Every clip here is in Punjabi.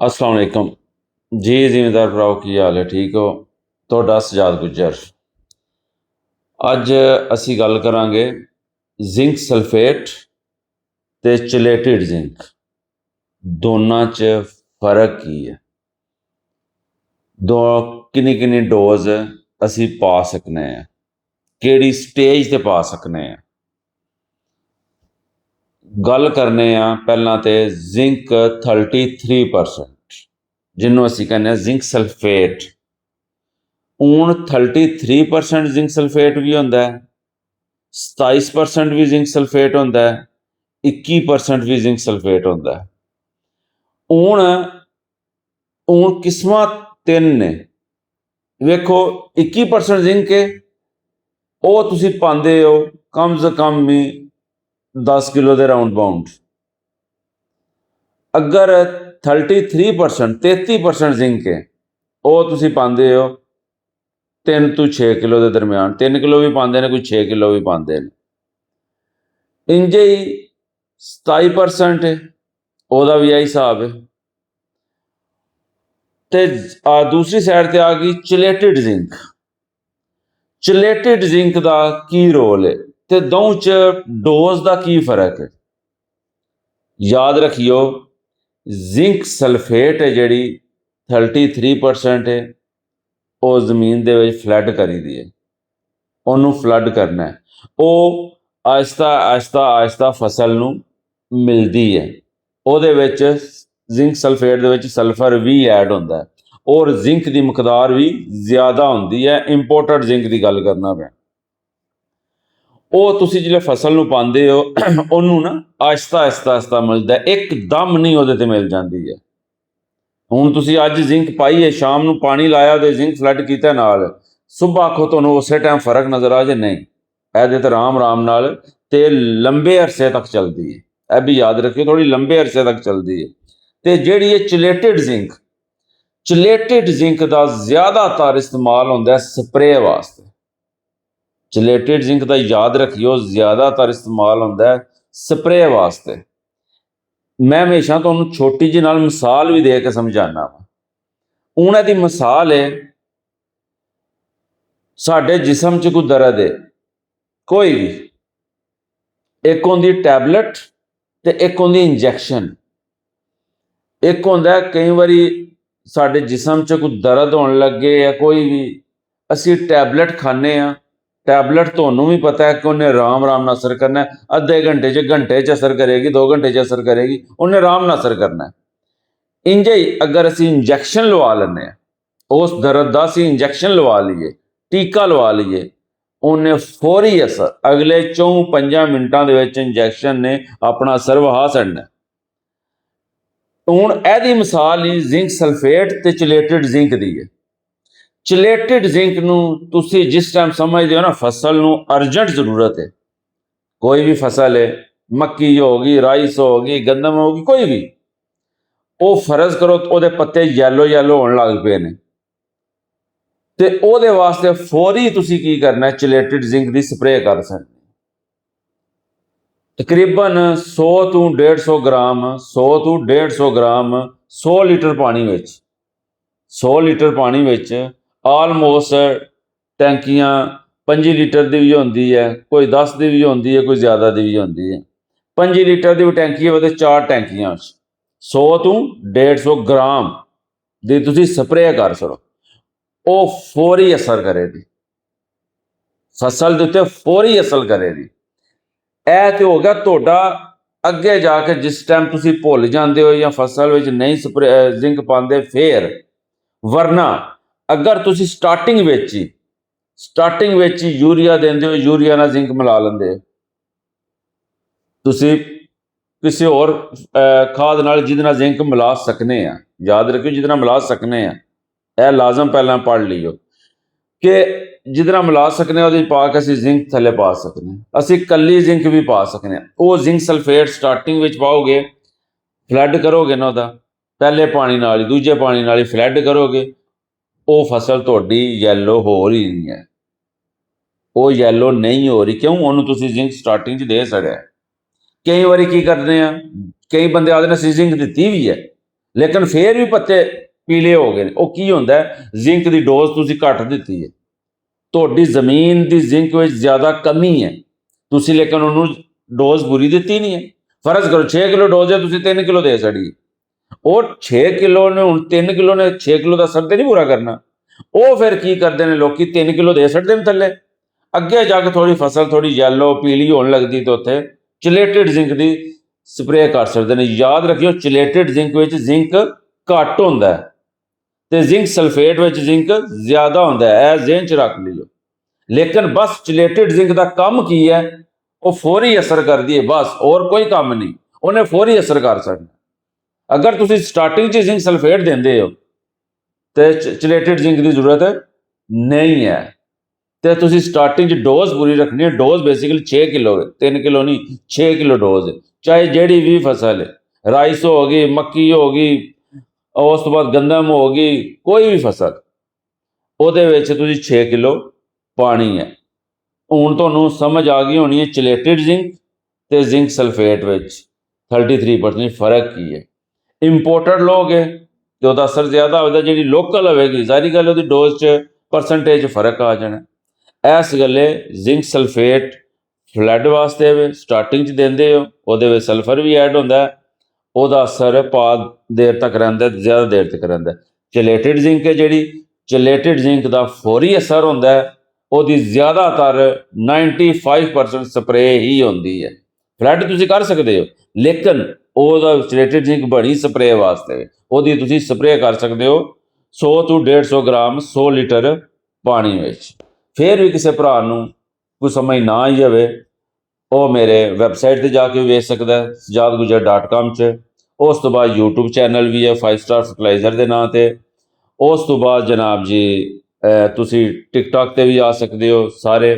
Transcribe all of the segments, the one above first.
अस्सलाम वालेकुम जी। जिमीदार भराओ की हाल है? ठीक हो? ਤੁਹਾਡਾ ਸਜਾਦ ਗੁੱਜਰ। ਅੱਜ ਅਸੀਂ ਗੱਲ ਕਰਾਂਗੇ ਜ਼ਿੰਕ ਸਲਫੇਟ ਤੇ ਚਲੇਟਿਡ ਜ਼ਿੰਕ ਦੋਨਾਂ 'ਚ ਫਰਕ ਕੀ ਹੈ, ਦੋ ਕਿੰਨੀ ਕਿੰਨੀ ਡੋਜ਼ ਅਸੀਂ ਪਾ ਸਕਨੇ ਆ, ਕਿਹੜੀ ਸਟੇਜ ਤੇ ਪਾ ਸਕਨੇ ਆ। ਗੱਲ ਕਰਨੇ ਆ ਪਹਿਲਾਂ ਤੇ ਜ਼ਿੰਕ 33%, ਜਿਹਨੂੰ ਅਸੀਂ ਕਹਿੰਦੇ ਆ ਜ਼ਿੰਕ ਸਲਫੇਟ। ਹੁਣ 33% ਜ਼ਿੰਕ ਸਲਫੇਟ ਵੀ ਹੁੰਦਾ ਹੈ, 27% ਵੀ ਜ਼ਿੰਕ ਸਲਫੇਟ ਹੁੰਦਾ ਹੈ, 21% ਵੀ ਜ਼ਿੰਕ ਸਲਫੇਟ ਹੁੰਦਾ ਹੈ। ਹੁਣ ਕਿਸਮਾਂ ਤਿੰਨ ਨੇ। ਵੇਖੋ 21% ਜ਼ਿੰਕ ਹੈ, ਉਹ ਤੁਸੀਂ ਪਾਉਂਦੇ ਹੋ ਕਮ ਸੇ ਕਮ ਵੀ 10 ਕਿਲੋ ਦੇ ਰਾਉਂਡ ਬਾਉਂਡ। ਅਗਰ 33% ਜ਼ਿੰਕ ਹੈ, ਉਹ ਤੁਸੀਂ ਪਾਉਂਦੇ ਹੋ 3 ਤੋਂ 6 ਕਿਲੋ ਦੇ ਦਰਮਿਆਨ। 3 ਕਿਲੋ ਵੀ ਪਾਉਂਦੇ ਨੇ, ਕੋਈ 6 ਕਿਲੋ ਵੀ ਪਾਉਂਦੇ ਨੇ। ਇੰਜੇ ਹੀ 27% ਹੈ, ਉਹਦਾ ਵੀ ਇਹੀ ਹਿਸਾਬ ਹੈ। ਤੇ ਦੂਸਰੀ ਸਾਈਡ ਤੇ ਆ ਗਈ ਚਲੇਟਿਡ ਜ਼ਿੰਕ। ਚਲੇਟਿਡ ਜ਼ਿੰਕ ਦਾ ਕੀ ਰੋਲ ਹੈ ਤੇ ਦੋਵਾਂ 'ਚ ਡੋਜ਼ ਦਾ ਕੀ ਫਰਕ ਹੈ? ਯਾਦ ਰੱਖਿਓ, ਜ਼ਿੰਕ ਸਲਫੇਟ ਹੈ ਜਿਹੜੀ 33% ਹੈ, ਉਹ ਜ਼ਮੀਨ ਦੇ ਵਿੱਚ ਫਲੱਡ ਕਰੀਦੀ ਹੈ। ਉਹਨੂੰ ਫਲੱਡ ਕਰਨਾ ਹੈ, ਉਹ ਆਹਿਸਤਾ ਆਹਿਸਤਾ ਆਹਿਸਤਾ ਫਸਲ ਨੂੰ ਮਿਲਦੀ ਹੈ। ਉਹਦੇ ਵਿੱਚ ਜ਼ਿੰਕ ਸਲਫੇਟ ਦੇ ਵਿੱਚ ਸਲਫਰ ਵੀ ਐਡ ਹੁੰਦਾ ਹੈ, ਔਰ ਜ਼ਿੰਕ ਦੀ ਮਕਦਾਰ ਵੀ ਜ਼ਿਆਦਾ ਹੁੰਦੀ ਹੈ। ਇੰਪੋਰਟਡ ਜ਼ਿੰਕ ਦੀ ਗੱਲ ਕਰਨਾ ਪਿਆ। ਉਹ ਤੁਸੀਂ ਜਿਹੜੇ ਫਸਲ ਨੂੰ ਪਾਉਂਦੇ ਹੋ, ਉਹਨੂੰ ਨਾ ਆਹਿਸਤਾ ਆਹਿਸਤਾ ਆਹਿਸਤਾ ਮਿਲਦਾ, ਇੱਕਦਮ ਨਹੀਂ ਉਹਦੇ ਤੇ ਮਿਲ ਜਾਂਦੀ ਹੈ। ਹੁਣ ਤੁਸੀਂ ਅੱਜ ਜ਼ਿੰਕ ਪਾਈ ਹੈ, ਸ਼ਾਮ ਨੂੰ ਪਾਣੀ ਲਾਇਆ ਤੇ ਜ਼ਿੰਕ ਫਲੱਡ ਕੀਤਾ ਨਾਲ, ਸੁਬਹ ਆਖੋ ਤੁਹਾਨੂੰ ਉਸੇ ਟਾਈਮ ਫਰਕ ਨਜ਼ਰ ਆ ਜੇ? ਨਹੀਂ, ਇਹਦੇ ਤੇ ਆਰਾਮ ਨਾਲ ਤੇ ਲੰਬੇ ਅਰਸੇ ਤੱਕ ਚੱਲਦੀ ਹੈ। ਇਹ ਵੀ ਯਾਦ ਰੱਖਿਓ, ਥੋੜੀ ਲੰਬੇ ਅਰਸੇ ਤੱਕ ਚੱਲਦੀ ਹੈ। ਤੇ ਜਿਹੜੀ ਇਹ ਚਲੇਟਿਡ ਜ਼ਿੰਕ ਦਾ ਜ਼ਿਆਦਾਤਰ ਇਸਤੇਮਾਲ ਹੁੰਦਾ ਸਪਰੇ ਵਾਸਤੇ। ਚਲੇਟਿਡ ਜ਼ਿੰਕ ਦਾ ਯਾਦ ਰੱਖਿਓ, ਜ਼ਿਆਦਾਤਰ ਇਸਤੇਮਾਲ ਹੁੰਦਾ ਸਪਰੇ ਵਾਸਤੇ। ਮੈਂ ਹਮੇਸ਼ਾ ਤੁਹਾਨੂੰ ਛੋਟੀ ਜਿਹੀ ਨਾਲ ਮਿਸਾਲ ਵੀ ਦੇ ਕੇ ਸਮਝਾਉਣਾ ਵਾ। ਉਹਨਾਂ ਦੀ ਮਿਸਾਲ ਹੈ, ਸਾਡੇ ਜਿਸਮ 'ਚ ਕੋਈ ਦਰਦ ਹੈ, ਕੋਈ ਵੀ, ਇੱਕ ਹੁੰਦੀ ਟੈਬਲੇਟ ਤੇ ਇੱਕ ਹੁੰਦੀ ਇੰਜੈਕਸ਼ਨ। ਇੱਕ ਹੁੰਦਾ ਕਈ ਵਾਰੀ ਸਾਡੇ ਜਿਸਮ 'ਚ ਕੋਈ ਦਰਦ ਹੋਣ ਲੱਗੇ ਜਾਂ ਕੋਈ ਵੀ, ਅਸੀਂ ਟੈਬਲੇਟ ਖਾਂਦੇ ਹਾਂ। ਟੈਬਲੇਟ ਤੁਹਾਨੂੰ ਵੀ ਪਤਾ ਹੈ ਕਿ ਉਹਨੇ ਆਰਾਮ ਨਾਲ ਅਸਰ ਕਰਨਾ, ਅੱਧੇ ਘੰਟੇ 'ਚ ਅਸਰ ਕਰੇਗੀ, 2 ਘੰਟੇ 'ਚ ਅਸਰ ਕਰੇਗੀ, ਉਹਨੇ ਆਰਾਮ ਨਾਲ ਅਸਰ ਕਰਨਾ। ਇੰਜੇ ਹੀ ਅਗਰ ਅਸੀਂ ਇੰਜੈਕਸ਼ਨ ਲਵਾ ਲੈਂਦੇ ਹਾਂ, ਉਸ ਦਰਦ ਦਾ ਅਸੀਂ ਇੰਜੈਕਸ਼ਨ ਲਵਾ ਲਈਏ, ਟੀਕਾ ਲਵਾ ਲਈਏ, ਉਹਨੇ ਫੌਰੀ ਅਸਰ, ਅਗਲੇ 4-5 ਮਿੰਟਾਂ ਦੇ ਵਿੱਚ ਇੰਜੈਕਸ਼ਨ ਨੇ ਆਪਣਾ ਅਸਰ ਵਹਾ ਛੱਡਣਾ। ਹੁਣ ਇਹਦੀ ਮਿਸਾਲ ਹੀ ਜ਼ਿੰਕ ਸਲਫੇਟ ਤੇ ਚਲੇਟਿਡ ਜ਼ਿੰਕ ਦੀ ਹੈ। ਚਲੇਟਿਡ ਜ਼ਿੰਕ ਨੂੰ ਤੁਸੀਂ ਜਿਸ ਟਾਈਮ ਸਮਝਦੇ ਹੋ ਨਾ ਫਸਲ ਨੂੰ ਅਰਜੈਂਟ ਜ਼ਰੂਰਤ ਹੈ, ਕੋਈ ਵੀ ਫਸਲ ਹੈ, ਮੱਕੀ ਹੋ ਗਈ, ਰਾਈਸ ਹੋ ਗਈ, ਗੰਦਮ ਹੋ ਗਈ, ਕੋਈ ਵੀ, ਉਹ ਫਰਜ਼ ਕਰੋ ਉਹਦੇ ਪੱਤੇ ਯੈਲੋ ਹੋਣ ਲੱਗ ਪਏ ਨੇ, ਤੇ ਉਹਦੇ ਵਾਸਤੇ ਫੌਰੀ ਤੁਸੀਂ ਕੀ ਕਰਨਾ, ਚਲੇਟਿਡ ਜ਼ਿੰਕ ਦੀ ਸਪਰੇਅ ਕਰ ਸਕਦੇ। ਤਕਰੀਬਨ 100 ਤੋਂ 150 ਗ੍ਰਾਮ 100 ਲੀਟਰ ਪਾਣੀ ਵਿੱਚ, 100 ਲੀਟਰ ਪਾਣੀ ਵਿੱਚ ਆਲਮੋਸਟ ਟੈਂਕੀਆਂ 5 ਲੀਟਰ ਦੀ ਵੀ ਹੁੰਦੀ ਹੈ, ਕੋਈ 10 ਦੀ ਵੀ ਹੁੰਦੀ ਹੈ, ਕੋਈ ਜ਼ਿਆਦਾ ਦੀ ਵੀ ਹੁੰਦੀ ਹੈ। 5 ਲੀਟਰ ਦੀ ਟੈਂਕੀ ਹੋਵੇ ਤੇ 4 ਟੈਂਕੀਆਂ 100 ਤੋਂ 150 ਗ੍ਰਾਮ ਦੀ ਤੁਸੀਂ ਸਪਰੇਅ ਕਰ ਸਕੋ। ਉਹ ਫੌਰੀ ਅਸਰ ਕਰੇਗੀ ਫਸਲ ਦੇ ਉੱਤੇ, ਫੌਰੀ ਅਸਰ ਕਰੇਗੀ। ਇਹ ਤੇ ਹੋ ਗਿਆ ਤੁਹਾਡਾ। ਅੱਗੇ ਜਾ ਕੇ ਜਿਸ ਟਾਈਮ ਤੁਸੀਂ ਭੁੱਲ ਜਾਂਦੇ ਹੋ ਜਾਂ ਫਸਲ ਵਿੱਚ ਨਹੀਂ ਜ਼ਿੰਕ ਪਾਉਂਦੇ ਫੇਰ, ਵਰਨਾ ਅਗਰ ਤੁਸੀਂ ਸਟਾਰਟਿੰਗ ਵਿੱਚ ਹੀ ਯੂਰੀਆ ਦਿੰਦੇ ਹੋ, ਯੂਰੀਆ ਨਾਲ ਜ਼ਿੰਕ ਮਿਲਾ ਲੈਂਦੇ, ਤੁਸੀਂ ਕਿਸੇ ਹੋਰ ਖਾਦ ਨਾਲ ਜਿਹਦੇ ਨਾਲ ਜ਼ਿੰਕ ਮਿਲਾ ਸਕਨੇ ਆ, ਯਾਦ ਰੱਖਿਓ ਜਿਹਦੇ ਨਾਲ ਮਿਲਾ ਸਕਨੇ ਆ, ਇਹ ਲਾਜ਼ਮ ਪਹਿਲਾਂ ਪੜ੍ਹ ਲਿਓ ਕਿ ਜਿਹਦੇ ਨਾਲ ਮਿਲਾ ਸਕਨੇ, ਉਹਦੇ ਪਾ ਕੇ ਅਸੀਂ ਜ਼ਿੰਕ ਥੱਲੇ ਪਾ ਸਕਨੇ, ਅਸੀਂ ਕੱਲੀ ਜ਼ਿੰਕ ਵੀ ਪਾ ਸਕਨੇ। ਉਹ ਜ਼ਿੰਕ ਸਲਫੇਟ ਸਟਾਰਟਿੰਗ ਵਿੱਚ ਪਾਓਗੇ, ਫਲੱਡ ਕਰੋਗੇ ਨਾ ਉਹਦਾ, ਪਹਿਲੇ ਪਾਣੀ ਨਾਲ ਹੀ, ਦੂਜੇ ਪਾਣੀ ਨਾਲ ਹੀ ਫਲੱਡ ਕਰੋਗੇ, ਉਹ ਫਸਲ ਤੁਹਾਡੀ ਯੈਲੋ ਹੋ ਰਹੀ ਨਹੀਂ ਹੈ। ਉਹ ਯੈਲੋ ਨਹੀਂ ਹੋ ਰਹੀ, ਕਿਉਂ? ਉਹਨੂੰ ਤੁਸੀਂ ਜ਼ਿੰਕ ਸਟਾਰਟਿੰਗ 'ਚ ਦੇ ਛੱਡਿਆ। ਕਈ ਵਾਰੀ ਕੀ ਕਰਦੇ ਆ, ਕਈ ਬੰਦੇ ਆਖਦੇ ਨੇ ਅਸੀਂ ਜ਼ਿੰਕ ਦਿੱਤੀ ਵੀ ਹੈ, ਲੇਕਿਨ ਫੇਰ ਵੀ ਪੱਤੇ ਪੀਲੇ ਹੋ ਗਏ ਨੇ। ਉਹ ਕੀ ਹੁੰਦਾ ਹੈ, ਜ਼ਿੰਕ ਦੀ ਡੋਜ਼ ਤੁਸੀਂ ਘੱਟ ਦਿੱਤੀ ਹੈ, ਤੁਹਾਡੀ ਜ਼ਮੀਨ ਦੀ ਜ਼ਿੰਕ ਵਿੱਚ ਜ਼ਿਆਦਾ ਕਮੀ ਹੈ, ਤੁਸੀਂ ਲੇਕਿਨ ਉਹਨੂੰ ਡੋਜ਼ ਪੂਰੀ ਦਿੱਤੀ ਨਹੀਂ ਹੈ। ਫਰਜ਼ ਕਰੋ 6 ਕਿਲੋ ਡੋਜ਼ ਹੈ, ਤੁਸੀਂ 3 ਕਿਲੋ ਦੇ ਛੱਡੀ, ਉਹ 6 ਕਿਲੋ ਨੇ ਹੁਣ 3 ਕਿਲੋ ਨੇ 6 ਕਿਲੋ ਦਾ ਅਸਰ ਤੇ ਨਹੀਂ ਪੂਰਾ ਕਰਨਾ। ਉਹ ਫਿਰ ਕੀ ਕਰਦੇ ਨੇ ਲੋਕੀ, 3 ਕਿਲੋ ਦੇ ਛੱਡਦੇ ਨੇ ਥੱਲੇ, ਅੱਗੇ ਜਾ ਕੇ ਥੋੜੀ ਫਸਲ ਥੋੜੀ ਯੈਲੋ ਪੀਲੀ ਹੋਣ ਲੱਗਦੀ ਤੇ ਉੱਥੇ ਚਿਲੇਟਡ ਜ਼ਿੰਕ ਦੀ ਸਪਰੇਅ ਕਰ ਸਕਦੇ ਨੇ। ਯਾਦ ਰੱਖਿਓ ਚਿਲੇਟਡ ਜ਼ਿੰਕ ਵਿੱਚ ਜ਼ਿੰਕ ਘੱਟ ਹੁੰਦਾ ਹੈ ਤੇ ਜ਼ਿੰਕ ਸਲਫੇਟ ਵਿੱਚ ਜ਼ਿੰਕ ਜ਼ਿਆਦਾ ਹੁੰਦਾ ਹੈ, ਇਹ ਜ਼ਿਹਨ 'ਚ ਰੱਖ ਲਿਓ। ਲੇਕਿਨ ਬਸ ਚਿਲੇਟਡ ਜ਼ਿੰਕ ਦਾ ਕੰਮ ਕੀ ਹੈ, ਉਹ ਫੌਰੀ ਅਸਰ ਕਰਦੀ ਹੈ, ਬਸ ਹੋਰ ਕੋਈ ਕੰਮ ਨਹੀਂ, ਉਹਨੇ ਫੌਰੀ ਅਸਰ ਕਰ ਸਕਦਾ। ਅਗਰ ਤੁਸੀਂ ਸਟਾਰਟਿੰਗ 'ਚ ਜ਼ਿੰਕ ਸਲਫੇਟ ਦਿੰਦੇ ਹੋ ਤੇ ਚਿਲੇਟਡ ਜ਼ਿੰਕ ਦੀ ਜ਼ਰੂਰਤ ਨਹੀਂ ਹੈ, ਤੇ ਤੁਸੀਂ ਸਟਾਰਟਿੰਗ 'ਚ ਡੋਜ਼ ਪੂਰੀ ਰੱਖਣੀ ਹੈ। ਡੋਜ਼ ਬੇਸਿਕਲੀ 6 ਕਿਲੋ ਹੈ, 3 ਕਿਲੋ ਨਹੀਂ, 6 ਕਿਲੋ ਡੋਜ਼ ਹੈ, ਚਾਹੇ ਜਿਹੜੀ ਵੀ ਫਸਲ ਹੈ, ਰਾਈਸ ਹੋ ਗਈ, ਮੱਕੀ ਹੋ ਗਈ, ਉਸ ਤੋਂ ਬਾਅਦ ਗੰਦਮ ਹੋ ਗਈ, ਕੋਈ ਵੀ ਫਸਲ, ਉਹਦੇ ਵਿੱਚ ਤੁਸੀਂ 6 ਕਿਲੋ ਪਾਣੀ ਹੈ। ਹੁਣ ਤੁਹਾਨੂੰ ਸਮਝ ਆ ਗਈ ਹੋਣੀ ਹੈ ਚਿਲੇਟਡ ਜ਼ਿੰਕ ਤੇ ਜ਼ਿੰਕ ਸਲਫੇਟ ਵਿੱਚ 33% ਫਰਕ ਕੀ ਹੈ। ਇੰਪੋਰਟਡ ਲੋਗੇ ਤੇ ਉਹਦਾ ਅਸਰ ਜ਼ਿਆਦਾ ਹੋਵੇਗਾ, ਜਿਹੜੀ ਲੋਕਲ ਹੋਵੇਗੀ ਜ਼ਾਹਿਰ ਗੱਲ ਉਹਦੀ ਡੋਜ਼ 'ਚ ਪਰਸੈਂਟੇਜ ਫਰਕ ਆ ਜਾਣਾ। ਇਸ ਗੱਲੇ ਜ਼ਿੰਕ ਸਲਫੇਟ ਫਲੱਡ ਵਾਸਤੇ ਵੇ, ਸਟਾਰਟਿੰਗ 'ਚ ਦਿੰਦੇ ਹੋ, ਉਹਦੇ ਵਿੱਚ ਸਲਫਰ ਵੀ ਐਡ ਹੁੰਦਾ, ਉਹਦਾ ਅਸਰ ਪਾ ਦੇਰ ਤੱਕ ਰਹਿੰਦਾ, ਜ਼ਿਆਦਾ ਦੇਰ ਤੱਕ ਰਹਿੰਦਾ। ਚਿਲੇਟਡ ਜ਼ਿੰਕ ਹੈ ਜਿਹੜੀ, ਚਿਲੇਟਡ ਜ਼ਿੰਕ ਦਾ ਫੌਰੀ ਅਸਰ ਹੁੰਦਾ, ਉਹਦੀ ਜ਼ਿਆਦਾਤਰ 95% ਸਪਰੇਅ ਹੀ ਹੁੰਦੀ ਹੈ। ਫਲੱਡ ਤੁਸੀਂ ਕਰ ਸਕਦੇ ਹੋ, ਲੇਕਿਨ ਉਹਦਾ ਚਿਲੇਟਡ ਜ਼ਿੰਕ ਬੜੀ ਸਪਰੇਅ ਵਾਸਤੇ, ਉਹਦੀ ਤੁਸੀਂ ਸਪਰੇਅ ਕਰ ਸਕਦੇ ਹੋ 100 ਤੋਂ 150 ਗ੍ਰਾਮ 100 ਲੀਟਰ ਪਾਣੀ ਵਿੱਚ। ਫਿਰ ਵੀ ਕਿਸੇ ਭਰਾ ਨੂੰ ਕੋਈ ਸਮਝ ਨਾ ਆਈ ਜਾਵੇ, ਉਹ ਮੇਰੇ ਵੈਬਸਾਈਟ 'ਤੇ ਜਾ ਕੇ ਵੇਖ ਸਕਦਾ sajadgujar.com 'ਚ। ਉਸ ਤੋਂ ਬਾਅਦ YouTube ਚੈਨਲ ਵੀ ਹੈ 5 ਸਟਾਰ ਫਰਟੀਲਾਈਜ਼ਰ ਦੇ ਨਾਂ 'ਤੇ। ਉਸ ਤੋਂ ਬਾਅਦ ਜਨਾਬ ਜੀ ਤੁਸੀਂ ਟਿਕਟੌਕ 'ਤੇ ਵੀ ਆ ਸਕਦੇ ਹੋ ਸਾਰੇ,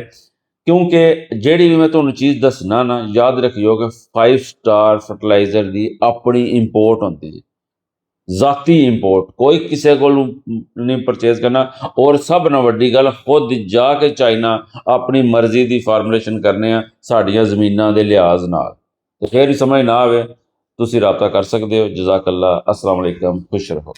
ਕਿਉਂਕਿ ਜਿਹੜੀ ਵੀ ਮੈਂ ਤੁਹਾਨੂੰ ਚੀਜ਼ ਦੱਸਣਾ ਨਾ, ਯਾਦ ਰੱਖਿਓ ਕਿ 5 ਸਟਾਰ ਫਰਟੀਲਾਈਜ਼ਰ ਦੀ ਆਪਣੀ ਇੰਪੋਰਟ ਹੁੰਦੀ ਹੈ, ਜ਼ਾਤੀ ਇੰਪੋਰਟ, ਕੋਈ ਕਿਸੇ ਕੋਲ ਨਹੀਂ ਪਰਚੇਜ਼ ਕਰਨਾ। ਔਰ ਸਭ ਨਾਲੋਂ ਵੱਡੀ ਗੱਲ, ਖੁਦ ਜਾ ਕੇ ਚਾਈਨਾ ਆਪਣੀ ਮਰਜ਼ੀ ਦੀ ਫਾਰਮੂਲੇਸ਼ਨ ਕਰਨੇ ਆ ਸਾਡੀਆਂ ਜ਼ਮੀਨਾਂ ਦੇ ਲਿਹਾਜ਼ ਨਾਲ। ਤੇ ਫਿਰ ਵੀ ਸਮਝ ਨਾ ਆਵੇ ਤੁਸੀਂ ਰਾਬਤਾ ਕਰ ਸਕਦੇ ਹੋ। ਜਜ਼ਾਕ ਅੱਲਾ, ਅਸਲਾਮ ਅਲੈਕਮ, ਖੁਸ਼ ਰਹੋ।